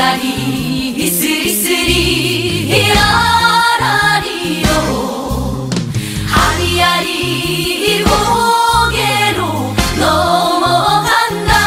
하리하리 스리스리 라라리요 하리하리 고개로 넘어간다.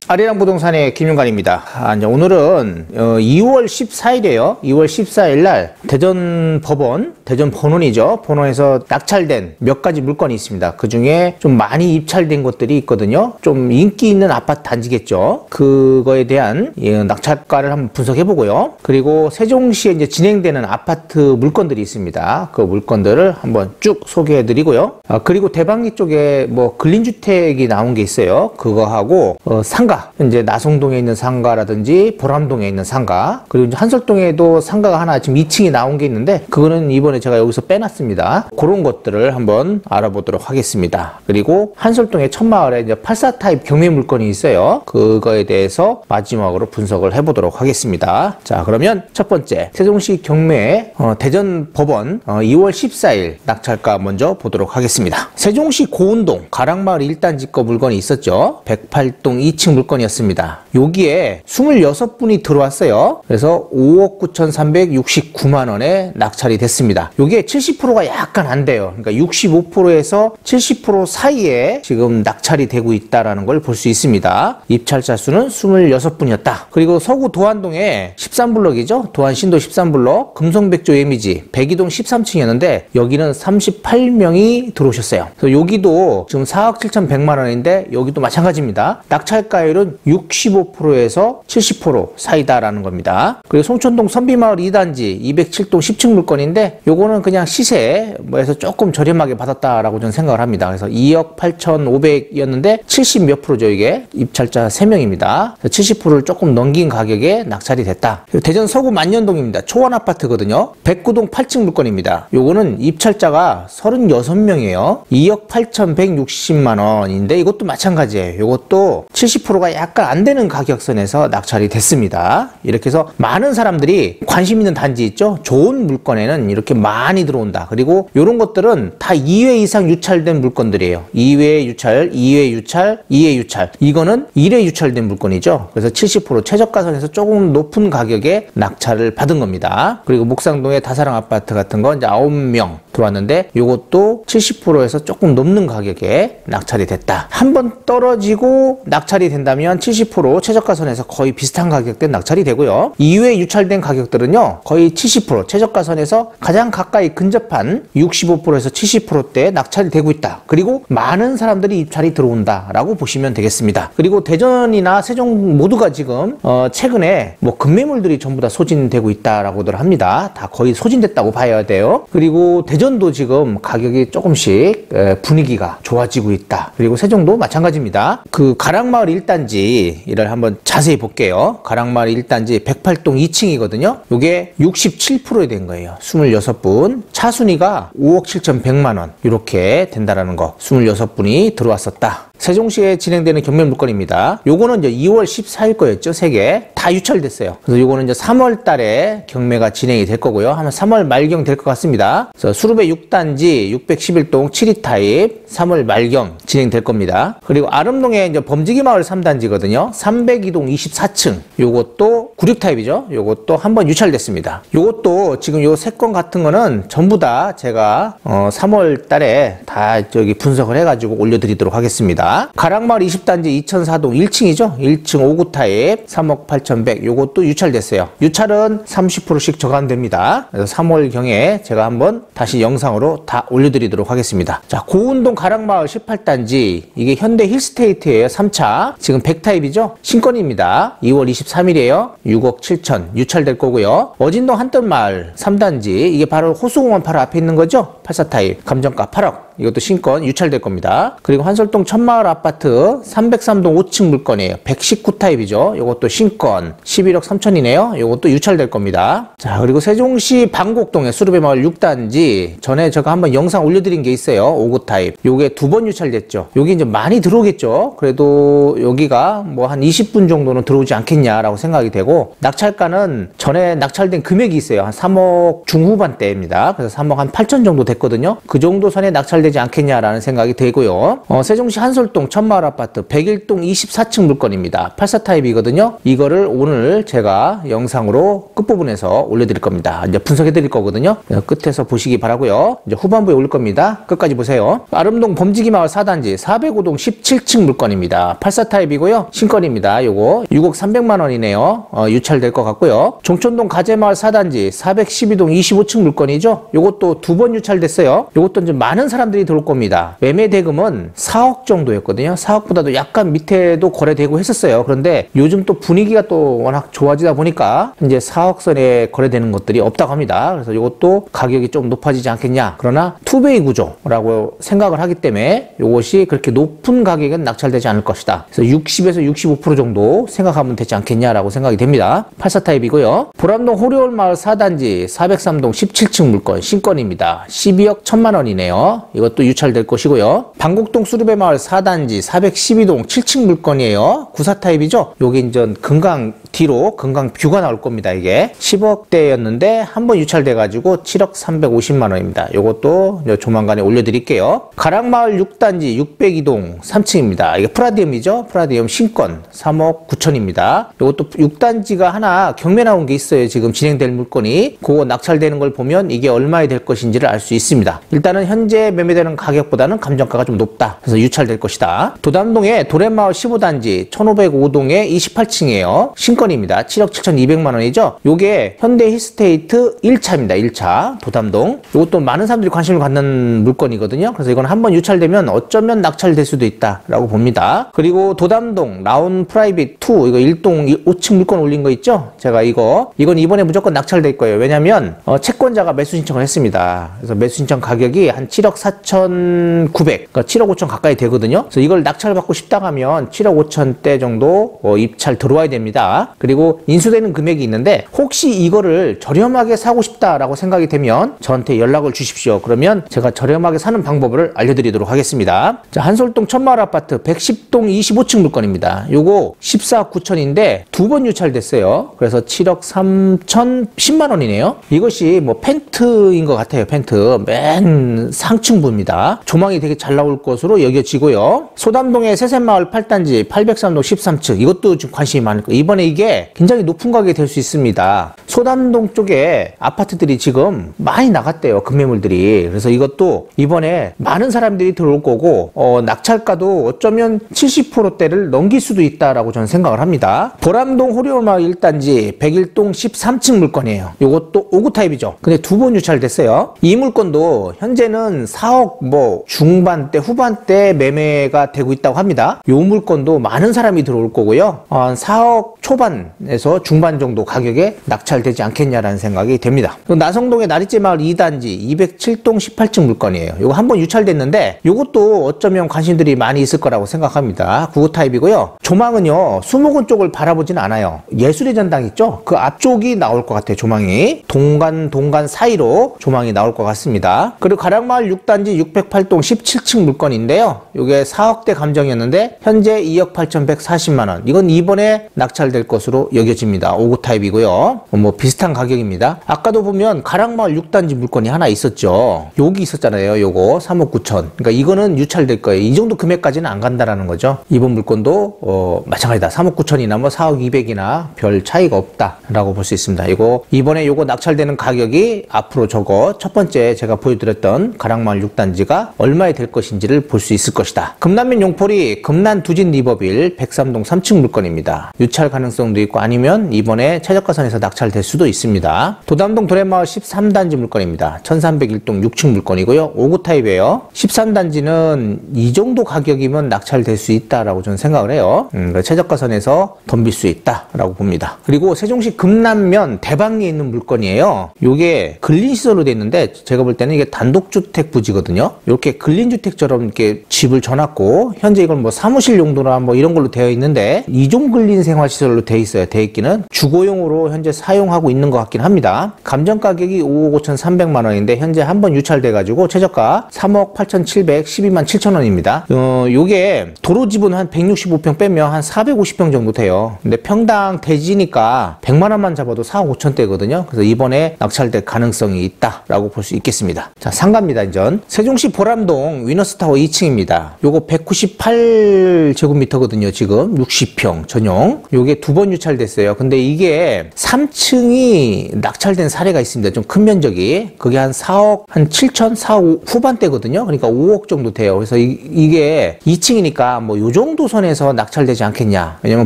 아리랑 부동산의 김윤관입니다. 오늘은 2월 14일이에요. 2월 14일 날 대전 법원, 대전 본원이죠. 본원에서 낙찰된 몇 가지 물건이 있습니다. 그 중에 좀 많이 입찰된 것들이 있거든요. 좀 인기 있는 아파트 단지겠죠. 그거에 대한 낙찰가를 한번 분석해 보고요. 그리고 세종시에 이제 진행되는 아파트 물건들이 있습니다. 그 물건들을 한번 쭉 소개해 드리고요. 그리고 대방기 쪽에 뭐 근린주택이 나온 게 있어요. 그거하고 상가, 이제 나송동에 있는 상가라든지 보람동에 있는 상가, 그리고 이제 한솔동에도 상가가 하나 지금 2층이 나온 게 있는데 그거는 이번에 제가 여기서 빼놨습니다. 그런 것들을 한번 알아보도록 하겠습니다. 그리고 한솔동의 첫마을에 이제 84 타입 경매 물건이 있어요. 그거에 대해서 마지막으로 분석을 해보도록 하겠습니다. 자, 그러면 첫 번째 세종시 경매 대전 법원 2월 14일 낙찰가 먼저 보도록 하겠습니다. 세종시 고운동 가락마을 1단지 거 물건이 있었죠. 108동 2층 물건이었습니다. 여기에 26분이 들어왔어요. 그래서 5억 9,369만 원에 낙찰이 됐습니다. 여기에 70%가 약간 안 돼요. 그러니까 65%에서 70% 사이에 지금 낙찰이 되고 있다는 걸 볼 수 있습니다. 입찰자 수는 26분이었다. 그리고 서구 도안동에 13블럭이죠. 도안 신도 13블럭 금성백조 예미지 102동 13층이었는데 여기는 38명이 들어오셨어요. 그래서 여기도 지금 4억 7,100만 원인데 여기도 마찬가지입니다. 낙찰가율은 65%에서 70% 사이다라는 겁니다. 그리고 송천동 선비마을 2단지 207동 10층 물건인데 요거는 그냥 시세 뭐에서 조금 저렴하게 받았다라고 저는 생각을 합니다. 그래서 2억 8,500이었는데 70 몇 프로죠. 이게 입찰자 3명입니다. 70%를 조금 넘긴 가격에 낙찰이 됐다. 대전 서구 만년동입니다. 초원 아파트거든요. 109동 8층 물건입니다. 요거는 입찰자가 36명이에요. 2억 8,160만 원인데 이것도 마찬가지예요. 요것도 70%가 약간 안 되는 가격선에서 낙찰이 됐습니다. 이렇게 해서 많은 사람들이 관심 있는 단지 있죠. 좋은 물건에는 이렇게 많이 들어온다. 그리고 이런 것들은 다 2회 이상 유찰된 물건들이에요. 2회 유찰, 2회 유찰, 2회 유찰. 이거는 1회 유찰된 물건이죠. 그래서 70% 최저가선에서 조금 높은 가격에 낙찰을 받은 겁니다. 그리고 목상동의 다사랑 아파트 같은 건 이제 9명 들어왔는데 이것도 70%에서 조금 넘는 가격에 낙찰이 됐다. 한번 떨어지고 낙찰이 된다면 70% 최저가선에서 거의 비슷한 가격대 낙찰이 되고요. 이후에 유찰된 가격들은요 거의 70% 최저가선에서 가장 가까이 근접한 65%에서 70%대 낙찰이 되고 있다. 그리고 많은 사람들이 입찰이 들어온다 라고 보시면 되겠습니다. 그리고 대전이나 세종 모두가 지금 최근에 뭐 급매물들이 전부 다 소진되고 있다라고들 합니다. 다 거의 소진됐다고 봐야 돼요. 그리고 대전도 지금 가격이 조금씩 분위기가 좋아지고 있다. 그리고 세종도 마찬가지입니다. 그 가락마을 1단지를 한번 자세히 볼게요. 가락마을 1단지 108동 2층이거든요. 이게 67%에 된 거예요. 26분. 차순위가 5억 7,100만 원 이렇게 된다라는 거. 26분이 들어왔었다. 세종시에 진행되는 경매 물건입니다. 요거는 이제 2월 14일 거였죠. 3개 다 유찰됐어요. 그래서 요거는 이제 3월 달에 경매가 진행이 될 거고요. 아마 3월 말경 될 것 같습니다. 그래서 수룹의 6단지 611동 7위 타입 3월 말경 진행될 겁니다. 그리고 아름동에 이제 범지기 마을 3단지거든요. 302동 24층. 요것도 96 타입이죠. 요것도 한번 유찰됐습니다. 요것도 지금 요 3건 같은 거는 전부 다 제가 3월 달에 다 저기 분석을 해가지고 올려드리도록 하겠습니다. 가락마을 20단지 2004동 1층이죠. 1층 59 타입 3억 8,100 요것도 유찰됐어요. 유찰은 30%씩 저감됩니다. 그래서 3월경에 제가 한번 다시 영상으로 다 올려드리도록 하겠습니다. 자, 고운동 가락마을 18단지 이게 현대 힐스테이트예요. 3차 지금 100 타입이죠. 신건입니다. 2월 23일이에요. 6억 7천 유찰될 거고요. 어진동 한뜰마을 3단지 이게 바로 호수공원 바로 앞에 있는 거죠. 84 타입 감정가 8억 이것도 신건 유찰될 겁니다. 그리고 한솔동 첫마을 아파트 303동 5층 물건이에요. 119 타입이죠. 이것도 신건 11억 3천이네요. 이것도 유찰될 겁니다. 자, 그리고 세종시 방곡동의 수룹의 마을 6단지 전에 제가 한번 영상 올려드린 게 있어요. 59 타입. 요게 2번 유찰됐죠. 여기 이제 많이 들어오겠죠. 그래도 여기가 뭐 한 20분 정도는 들어오지 않겠냐라고 생각이 되고 낙찰가는 전에 낙찰된 금액이 있어요. 한 3억 중후반대입니다. 그래서 3억 한 8천 정도 됐거든요. 그 정도 선에 낙찰 낙찰되지 않겠냐라는 생각이 들고요. 세종시 한솔동 천마을 아파트 101동 24층 물건입니다. 84 타입이거든요. 이거를 오늘 제가 영상으로 끝부분에서 올려드릴 겁니다. 이제 분석해드릴 거거든요. 끝에서 보시기 바라고요. 이제 후반부에 올릴 겁니다. 끝까지 보세요. 아름동 범지기마을 4단지 405동 17층 물건입니다. 84 타입이고요. 신건입니다. 요거 6억 300만 원이네요. 유찰될 것 같고요. 종촌동 가재마을 4단지 412동 25층 물건이죠. 요것도 두 번 유찰됐어요. 요것도 좀 많은 사람들이 들어올 겁니다. 매매 대금은 4억 정도였거든요. 4억보다도 약간 밑에도 거래되고 했었어요. 그런데 요즘 또 분위기가 또 워낙 좋아지다 보니까 이제 4억 선에 거래되는 것들이 없다고 합니다. 그래서 이것도 가격이 좀 높아지지 않겠냐. 그러나 투베이 구조라고 생각을 하기 때문에 이것이 그렇게 높은 가격은 낙찰되지 않을 것이다. 그래서 60에서 65% 정도 생각하면 되지 않겠냐라고 생각이 됩니다. 84 타입이고요. 보람동 호리홀마을 4단지 403동 17층 물건 신건입니다. 12억 1000만 원이네요. 이것도 유찰될 것이고요. 방곡동 수르베마을 4단지 412동 7층 물건이에요. 94 타입이죠. 요게 이제 금강 뒤로 금강 뷰가 나올 겁니다. 이게 10억대였는데 한번 유찰돼가지고 7억 350만 원입니다. 요것도 조만간에 올려드릴게요. 가락마을 6단지 602동 3층입니다. 이게 프라디움이죠. 프라디움 신건 3억 9천입니다. 요것도 6단지가 하나 경매 나온 게 있어요. 지금 진행될 물건이. 그거 낙찰되는 걸 보면 이게 얼마에 될 것인지를 알 수 있습니다. 일단은 현재 매매되는 가격보다는 감정가가 좀 높다. 그래서 유찰될 것이다. 도담동의 도련마을 15단지 1505동에 28층이에요. 신건입니다. 7억 7,200만 원이죠. 요게 현대 힐스테이트 1차입니다. 1차 도담동. 요것도 많은 사람들이 관심을 갖는 물건이거든요. 그래서 이건 한번 유찰되면 어쩌면 낙찰될 수도 있다라고 봅니다. 그리고 도담동 라운 프라이빗 2 이거 1동 5층 물건 올린 거 있죠? 제가 이건 이번에 무조건 낙찰될 거예요. 왜냐면 채권자가 매수 신청을 했습니다. 그래서 매수 신청 가격이 한 7억 4,900, 그러니까 7억 5천 가까이 되거든요. 그래서 이걸 낙찰받고 싶다 하면 7억 5천대 정도 입찰 들어와야 됩니다. 그리고 인수되는 금액이 있는데 혹시 이거를 저렴하게 사고 싶다라고 생각이 되면 저한테 연락을 주십시오. 그러면 제가 저렴하게 사는 방법을 알려드리도록 하겠습니다. 자, 한솔동 천마을 아파트 110동 25층 물건입니다. 요거 14억 9천인데 두 번 유찰됐어요. 그래서 7억 3천 10만 원이네요. 이것이 뭐 펜트인 것 같아요. 펜트 맨 상층부입니다. 조망이 되게 잘 나올 것으로 여겨지고요. 소담동의 세샘마을 8단지 803동 13층 이것도 좀 관심이 많을 거예요. 이번에 이게 굉장히 높은 가격이 될 수 있습니다. 소담동 쪽에 아파트들이 지금 많이 나갔대요. 급매물들이. 그래서 이것도 이번에 많은 사람들이 들어올 거고 낙찰가도 어쩌면 70%대를 넘길 수도 있다라고 저는 생각을 합니다. 보람동 호리홀마을 1단지 101동 13층 물건이에요. 이것도 5구 타입이죠. 근데 두 번 유찰됐어요. 이 물건도 현재는 4억 뭐 중반대 후반대 매매가 되고 있다고 합니다. 이 물건도 많은 사람이 들어올 거고요. 4억 초반에서 중반 정도 가격에 낙찰되지 않겠냐라는 생각이 됩니다. 나성동의 나리째마을 2단지 207동 18층 물건이에요. 이거 한번 유찰됐는데 이것도 어쩌면 관심들이 많이 있을 거라고 생각합니다. 9구 타입이고요. 조망은요 수목원 쪽을 바라보진 않아요. 예술의 전당 있죠? 그 앞쪽이 나올 것 같아요. 조망이 동간 사이로 조망이 나올 것 같습니다. 그리고 가락마을 6단지 608동 17층 물건인데요. 이게 4억대 감정이었는데 현재 2억 8,140만 원. 이건 이번에 낙찰될 것으로 여겨집니다. 5구 타입이고요. 뭐 비슷한 가격입니다. 아까도 보면 가락마을 6단지 물건이 하나 있었죠. 여기 있었잖아요. 요거 3억 9천. 그러니까 이거는 유찰될 거예요. 이 정도 금액까지는 안 간다라는 거죠. 이번 물건도 마찬가지다. 3억 9천이나 뭐 4억 200이나 별 차이가 없다라고 볼 수 있습니다. 이번에 요거 낙찰되는 가격이 앞으로 저거 첫 번째 제가 보여드렸던 가락마을 6단지가 얼마에 될 것인지를 볼 수 있을 것이다. 금남면 용포리 금난 두진 리버빌 103동 3층 물건입니다. 유찰 가능성도 있고 아니면 이번에 최저가선에서 낙찰될 수도 있습니다. 도담동 도련마을 13단지 물건입니다. 1301동 6층 물건이고요. 5구 타입이에요. 13단지는 이 정도 가격이면 낙찰될 수 있다라고 저는 생각을 해요. 최저가선에서 덤빌 수 있다라고 봅니다. 그리고 세종시 금남면 대방리에 있는 물건이에요. 요게 근린시설로 되어 있는데 제가 볼 때는 이게 단독주택 부지거든요. 이렇게 근린주택처럼 이렇게 집을 져놨고 현재 이건 뭐 사무실 용도나 뭐 이런 걸로 되어 있는데 이종 근린생활시설로 되어 있어요. 되어 있기는 주거용으로 현재 사용하고 있는 것 같긴 합니다. 감정 가격이 5억 5,300만 원인데 현재 한번 유찰돼 가지고 최저가 3억 8,712만 7천 원입니다. 요게 도로지분 한 165평 빼면 한 450평 정도 돼요. 근데 평당 대지니까 100만 원만 잡아도 4억 5천대거든요. 그래서 이번에 낙찰될 가능성이 있다라고 볼 수 있겠습니다. 자, 상가입니다. 인전 세종시 보람동 위너스타워 2층입니다. 요거 198제곱미터거든요. 지금 60평 전용. 요게 2번 유찰됐어요. 근데 이게 3층이 낙찰된 사례가 있습니다. 좀 큰 면적이. 그게 한 4억, 한 7천, 4억 후반대거든요. 그러니까 5억 정도 돼요. 그래서 이게 2층이니까 뭐 요 정도 선에서 낙찰되지 않겠냐. 왜냐면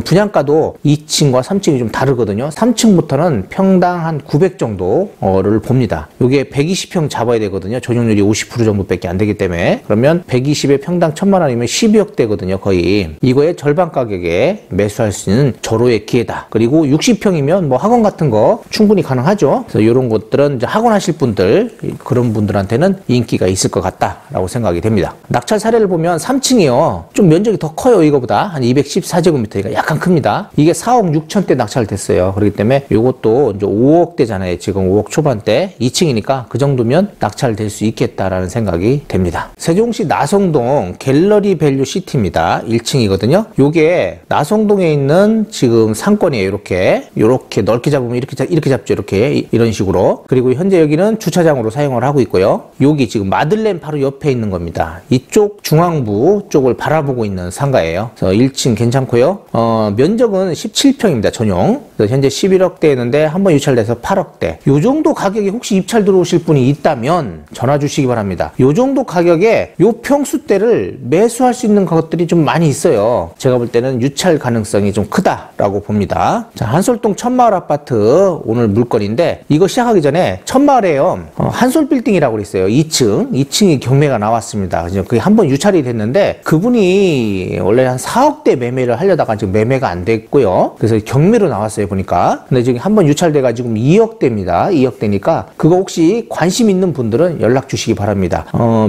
분양가도 2층과 3층이 좀 다르거든요. 3층부터는 평당 한 900 정도를 봅니다. 요게 120평 잡아야 되거든요. 전용률이 50% 정도밖에 안 되기 때문에. 그러면 120에 평당 1000만 원이면 12억 되거든요. 거의. 이거의 절반 가격에 매수할 수 있는 절호의 기회다. 그리고 60평이면 뭐 학원 같은 거 충분히 가능하죠. 그래서 이런 것들은 이제 학원 하실 분들, 그런 분들한테는 인기가 있을 것 같다라고 생각이 됩니다. 낙찰 사례를 보면 3층이요. 좀 면적이 더 커요. 이거보다. 한 214제곱미터니까 약간 큽니다. 이게 4억 6천대 낙찰됐어요. 그렇기 때문에 이것도 이제 5억대잖아요. 지금 5억 초반대. 2층이니까 그 정도면 낙찰될 수 있겠다라는 생각이 됩니다. 세종시 나성동 갤러리 밸류 시티입니다. 1층이거든요. 요게 나성동에 있는 지금 상권이에요. 이렇게 넓게 잡으면 이렇게 잡죠. 이런 식으로. 그리고 현재 여기는 주차장으로 사용을 하고 있고요. 여기 지금 마들렌 바로 옆에 있는 겁니다. 이쪽 중앙부 쪽을 바라보고 있는 상가예요. 그래서 1층 괜찮고요. 면적은 17평입니다. 전용. 그래서 현재 11억대였는데 한번 유찰돼서 8억대. 요 정도 가격에 혹시 입찰 들어오실 분이 있다면 전화 주시기 바랍니다. 요 정도 가격에 요 평수대를 매수할 수 있는 것들이 좀 많이 있어요. 제가 볼 때는 유찰 가능성이 좀 크다라고 봅니다. 자, 한솔동 천마을 아파트 오늘 물건인데 이거 시작하기 전에 천마을에요. 한솔빌딩이라고 그랬어요. 2층이 경매가 나왔습니다. 그게 한번 유찰이 됐는데 그분이 원래 한 4억대 매매를 하려다가 지금 매매가 안 됐고요. 그래서 경매로 나왔어요. 보니까. 근데 지금 한번 유찰돼가지고 2억대입니다. 2억대니까 그거 혹시 관심 있는 분들은 연락 주시기 바랍니다.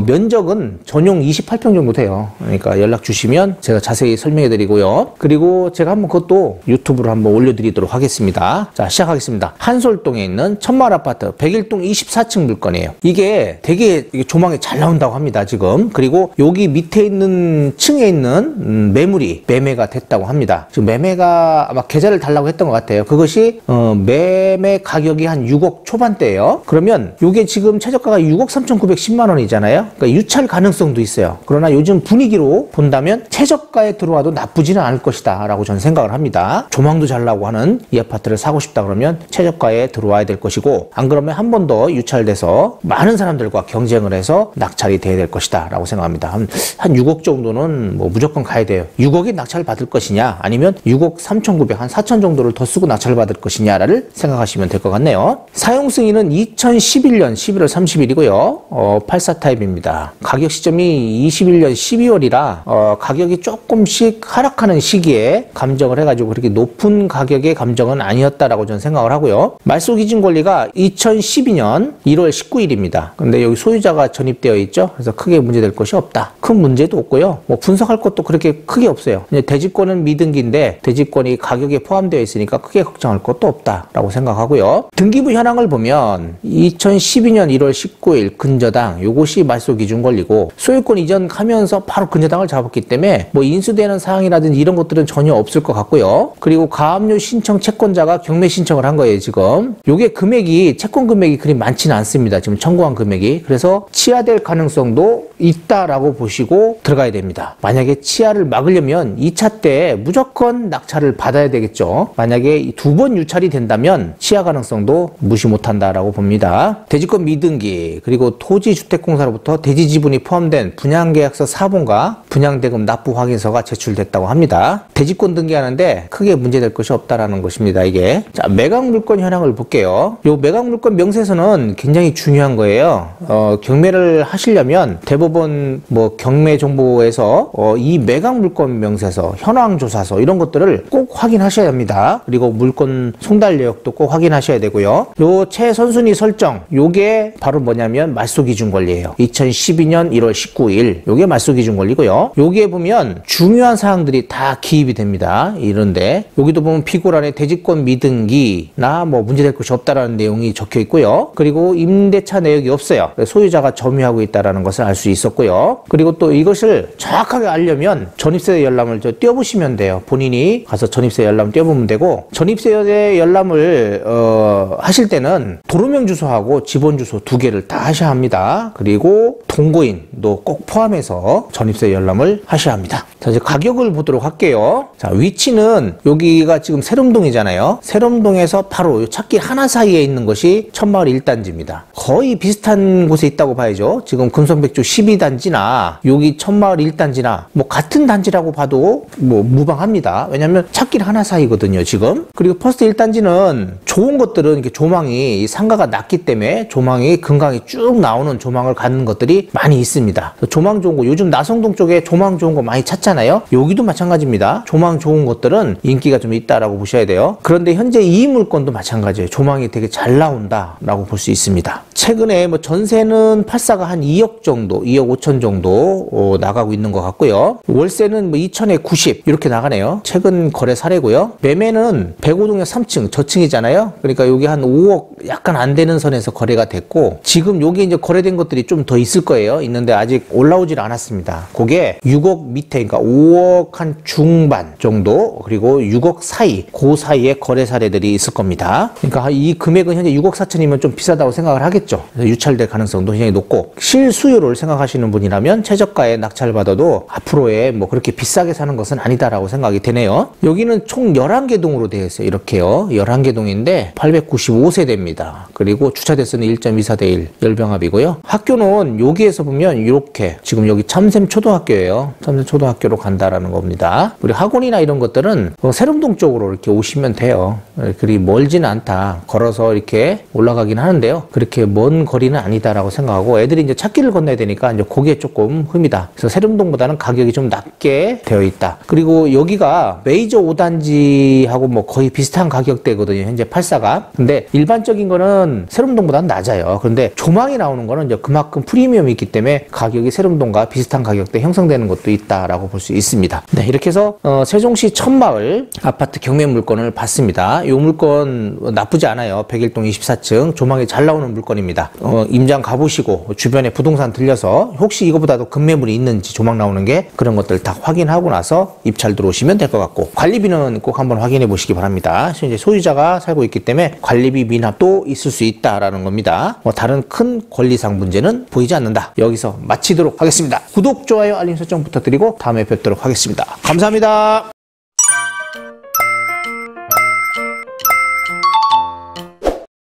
면적은 전용 28평 정도 돼요. 그러니까 연락 주시면 제가 자세히 설명해 드리고요. 그리고 제가 한번 그것도 유튜브로 한번 올려드리도록 하겠습니다. 자, 시작하겠습니다. 한솔동에 있는 천마을 아파트 101동 24층 물건이에요. 이게 되게 조망이 잘 나온다고 합니다. 지금. 그리고 여기 밑에 있는 층에 있는 매물이 매매가 됐다고 합니다. 지금 매매가 아마 계좌를 달라고 했던 것 같아요. 그것이 매매 가격이 한 6억 초반대예요. 그러면 이게 지금 최저가가 6억 3,910만 원이잖아요. 그러니까 유찰 가능성도 있어요. 그러나 요즘 분위기로 본다면 최저가에 들어와도 나쁘지는 않을 것이다 라고 저는 생각을 합니다. 조망도 잘 나고 하는 이 아파트를 사고 싶다 그러면 최저가에 들어와야 될 것이고, 안 그러면 한 번 더 유찰돼서 많은 사람들과 경쟁을 해서 낙찰이 돼야 될 것이다 라고 생각합니다. 한 6억 정도는 뭐 무조건 가야 돼요. 6억에 낙찰 받을 것이냐, 아니면 6억 3,900, 한 4천 정도를 더 쓰고 낙찰 받을 것이냐를 생각하시면 될 것 같네요. 사용 승인은 2011년 11월 30일이고요. 84 타입입니다. 가격 시점이 21년 12월이라 가격이 조금씩 하락하는 시기에 감정을 해가지고 그렇게 높은 가격의 감정은 아니었다라고 저는 생각을 하고요. 말소 기준 권리가 2012년 1월 19일입니다. 근데 여기 소유자가 전입되어 있죠. 그래서 크게 문제될 것이 없다. 큰 문제도 없고요. 뭐 분석할 것도 그렇게 크게 없어요. 대지권은 미등기인데 대지권이 가격에 포함되어 있으니까 크게 걱정할 것도 없다라고 생각하고요. 등기부 현황을 보면 2012년 1월 19일 근저당 요것이 말소 기준 권리고, 소유권 이전하면서 바로 근저당을 잡았기 때문에 뭐 인수되는 사항이라든지 이런 것들은 전혀 없을 것 같고요. 그리고 가압류 신청 채권자가 경매 신청을 한 거예요. 지금 요게 금액이, 채권 금액이 그리 많지는 않습니다. 지금 청구한 금액이. 그래서 치하될 가능성도 있다라고 보시고 들어가야 됩니다. 만약에 치하를 막으려면 2차 때 무조건 낙찰을 받아야 되겠죠. 만약에 2번 유찰이 된다면 치하 가능성도 무시 못한다라고 봅니다. 대지권 미등기, 그리고 토지주택공사로부터 대지지분이 포함된 분양계약서 4본과 분양대금 납부 확인서가 제출됐다고 합니다. 대지권 등기하는데 크게 문제될 것이 없다라는 것입니다. 이게. 자, 매각물건 현황을 볼게요. 요 매각물건 명세서는 굉장히 중요한 거예요. 경매를 하시려면 대법원 뭐 경매정보에서 이 매각물건 명세서, 현황조사서 이런 것들을 꼭 확인하셔야 합니다. 그리고 물건 송달 내역도 꼭 확인하셔야 되고요. 요 최선순위 설정, 요게 바로 뭐냐면 말소기준 권리예요. 2012년 1월 19일 요게 말소기준 권리고요. 여기에 보면 중요한 사항들이 다 기입이 됩니다. 이런데 여기도 보면 피고란에 대지권 미등기나 뭐 문제될 것이 없다라는 내용이 적혀 있고요. 그리고 임대차 내역이 없어요. 소유자가 점유하고 있다라는 것을 알 수 있었고요. 그리고 또 이것을 정확하게 알려면 전입세 열람을 띄워보시면 돼요. 본인이 가서 전입세 열람 띄워보면 되고, 전입세 열람을 하실 때는 도로명 주소하고 지번 주소 2개를 다 하셔야 합니다. 그리고 그리고 동거인도 꼭 포함해서 전입세 열람을 하셔야 합니다. 자, 이제 가격을 보도록 할게요. 자, 위치는 여기가 지금 세롬동이잖아요. 세롬동에서 바로 찾길 하나 사이에 있는 것이 천마을 1단지입니다. 거의 비슷한 곳에 있다고 봐야죠. 지금 금성백조 12단지나 여기 천마을 1단지나 뭐 같은 단지라고 봐도 뭐 무방합니다. 왜냐면 찾길 하나 사이거든요, 지금. 그리고 퍼스트 1단지는 좋은 것들은 이렇게 조망이 상가가 낮기 때문에 조망이 금강이 쭉 나오는 조망을 갖는 것들이 많이 있습니다. 조망 좋은 거 요즘 나성동 쪽에 조망 좋은 거 많이 찾잖아요. 여기도 마찬가지입니다. 조망 좋은 것들은 인기가 좀 있다라고 보셔야 돼요. 그런데 현재 이 물건도 마찬가지예요. 조망이 되게 잘 나온다라고 볼 수 있습니다. 최근에 뭐 전세는 8사가 한 2억 정도, 2억 5천 정도 나가고 있는 것 같고요. 월세는 뭐 2천에 90 이렇게 나가네요. 최근 거래 사례고요. 매매는 105동역 3층 저층이잖아요. 그러니까 여기 한 5억 약간 안 되는 선에서 거래가 됐고 지금 여기 이제 거래된 것들이 좀 더 있을 거예요. 있는데 아직 올라오질 않았습니다. 그게 6억 밑에, 그러니까 5억 한 중반 정도, 그리고 6억 사이, 그 사이에 거래 사례들이 있을 겁니다. 그러니까 이 금액은 현재 6억 4천이면 좀 비싸다고 생각을 하겠죠. 그래서 유찰될 가능성도 굉장히 높고, 실수요를 생각하시는 분이라면 최저가에 낙찰받아도 앞으로의 뭐 그렇게 비싸게 사는 것은 아니다라고 생각이 되네요. 여기는 총 11개 동으로 되어 있어요. 이렇게요. 11개 동인데 895세대입니다. 그리고 주차 대수는 1.24대 1 열병합이고요. 학교는 여기에서 보면 이렇게 지금 여기 참샘 초등학교예요. 참샘 초등학교로 간다라는 겁니다. 우리 학원이나 이런 것들은 세lum동 쪽으로 이렇게 오시면 돼요. 그리 멀지는 않다. 걸어서 이렇게 올라가긴 하는데요. 그렇게 먼 거리는 아니다라고 생각하고, 애들이 이제 찾기를 건너야 되니까 이제 그게 조금 흠이다. 그래서 세lum동보다는 가격이 좀 낮게 되어 있다. 그리고 여기가 메이저 5단지하고 뭐 거의 비슷한 가격대거든요. 현재 8사가. 근데 일반적인 거는 세lum동보다는 낮아요. 그런데 조망이 나오는 거는 이제 그만큼 프리미엄이 있기 때문에 가격이 세lum동과 비슷한 가격대 형성되는 것도 있다라고 볼 수 있습니다. 네, 이렇게 해서 세종시 천마을 아파트 경매 물건을 봤습니다. 이 물건 나쁘지 않아요. 101동 24층 조망이 잘 나오는 물건입니다. 임장 가보시고 주변에 부동산 들려서 혹시 이거보다도 급매물이 있는지 조망 나오는 게 그런 것들 다 확인하고 나서 입찰 들어오시면 될 것 같고, 관리비는 꼭 한번 확인해 보시기 바랍니다. 현재 소유자가 살고 있기 때문에 관리비 미납도 있을 수 있다라는 겁니다. 다른 큰 권리상 문제는 보이지 않는다. 여기서 마치도록 하겠습니다. 구독, 좋아요, 알림 설정 부탁드리고 다음에 뵙도록 하겠습니다. 감사합니다.